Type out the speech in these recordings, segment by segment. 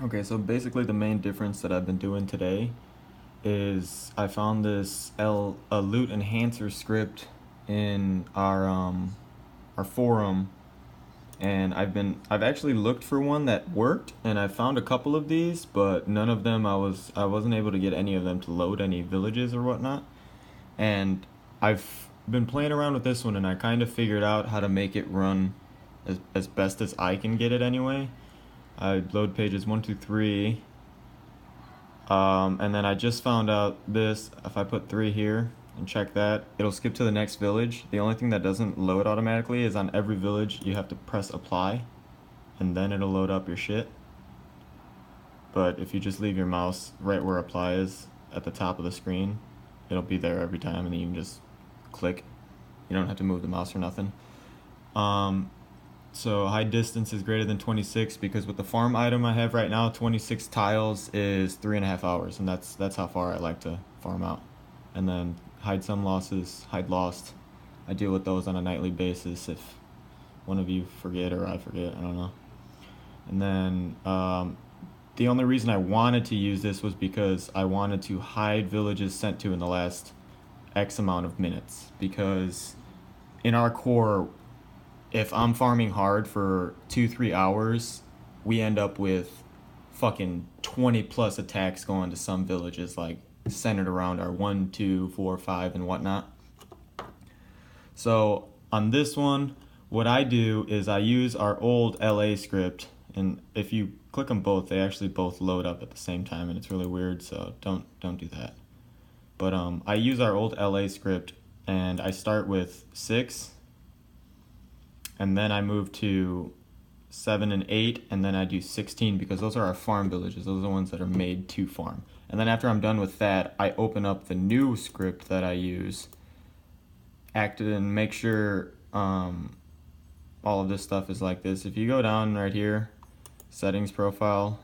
Okay, so basically the main difference that I've been doing today is I found this a loot enhancer script in our forum, and I've actually looked for one that worked, and I found a couple of these, but none of them I wasn't able to get any of them to load any villages or whatnot. And I've been playing around with this one, and I kind of figured out how to make it run as best as I can get it anyway. I load pages 1, 2, 3. And then I just found out this, if I put 3 here and check that, it'll skip to the next village. The only thing that doesn't load automatically is on every village you have to press apply, and then it'll load up your shit. But if you just leave your mouse right where apply is at the top of the screen, it'll be there every time, and then you can just click. You don't have to move the mouse or nothing. Um, so high distance is greater than 26 because with the farm item I have right now, 26 tiles is 3.5 hours, and that's how far I like to farm out. And then hide some losses, hide lost. I deal with those on a nightly basis if one of you forget or I forget, I don't know. And then the only reason I wanted to use this was because I wanted to hide villages sent to in the last X amount of minutes. Because in our core, if I'm farming hard for 2, 3 hours, we end up with fucking 20 plus attacks going to some villages, like centered around our 1, 2, 4, 5, and whatnot. So on this one, what I do is I use our old LA script, and if you click them both, they actually both load up at the same time, and it's really weird. So don't do that. But I use our old LA script, and I start with 6, and then I move to 7 and 8, and then I do 16 because those are our farm villages. Those are the ones that are made to farm. And then after I'm done with that, I open up the new script that I use, act it, and make sure all of this stuff is like this. If you go down right here, settings profile,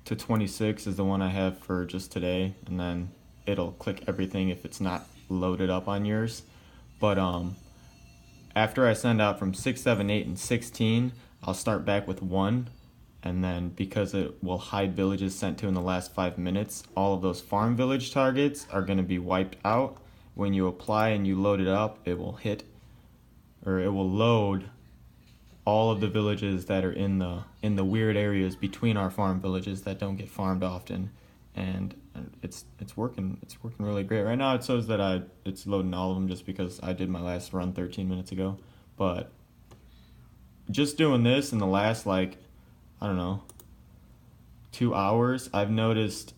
to 26 is the one I have for just today, and then it'll click everything if it's not loaded up on yours. But after I send out from 6, 7, 8, and 16, I'll start back with 1, and then because it will hide villages sent to in the last 5 minutes, all of those farm village targets are going to be wiped out. When you apply and you load it up, it will hit, or it will load all of the villages that are in the weird areas between our farm villages that don't get farmed often, and it's working really great right now. It shows that it's loading all of them just because I did my last run 13 minutes ago, but just doing this in the last, like, I don't know, 2 hours, I've noticed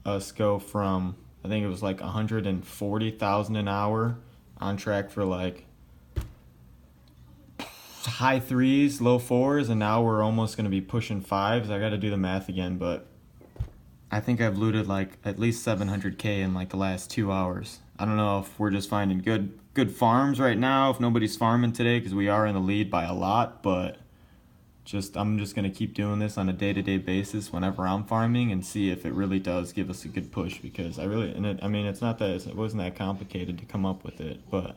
us go from, I think it was like 140,000 an hour, on track for like high 3s, low 4s, and now we're almost going to be pushing 5s. I got to do the math again, but I think I've looted like at least 700k in like the last 2 hours. I don't know if we're just finding good farms right now, if nobody's farming today, because we are in the lead by a lot, but I'm just gonna keep doing this on a day-to-day basis whenever I'm farming and see if it really does give us a good push, because I mean, it's not that it wasn't that complicated to come up with it, but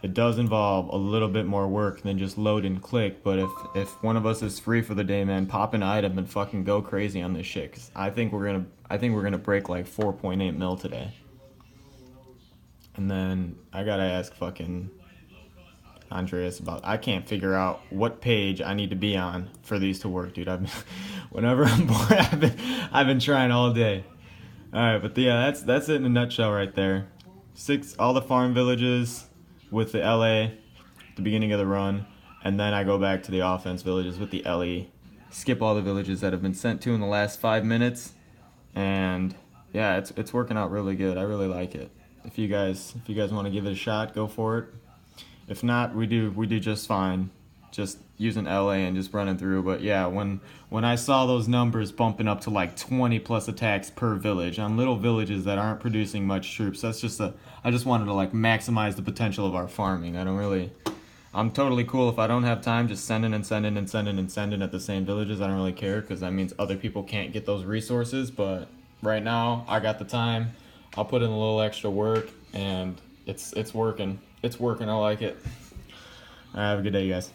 it does involve a little bit more work than just load and click. But if one of us is free for the day, man, pop an item and fucking go crazy on this shit, cuz I think we're gonna break like 4.8 mil today. And then I gotta ask fucking Andreas about, I can't figure out what page I need to be on for these to work, dude. Whenever I'm bored, I've been trying all day. All right, but yeah, that's it in a nutshell right there. All the farm villages with the LA at the beginning of the run, and then I go back to the offense villages with the LE. Skip all the villages that have been sent to in the last 5 minutes, and yeah, it's working out really good. I really like it. If you guys want to give it a shot, go for it. If not, we do just fine, just using LA and just running through. But yeah, when I saw those numbers bumping up to like 20 plus attacks per village on little villages that aren't producing much troops, I just wanted to like maximize the potential of our farming. I'm totally cool if I don't have time just sending and sending and sending and sending at the same villages. I don't really care, because that means other people can't get those resources. But right now I got the time. I'll put in a little extra work, and it's working. It's working. I like it. All right, have a good day, you guys.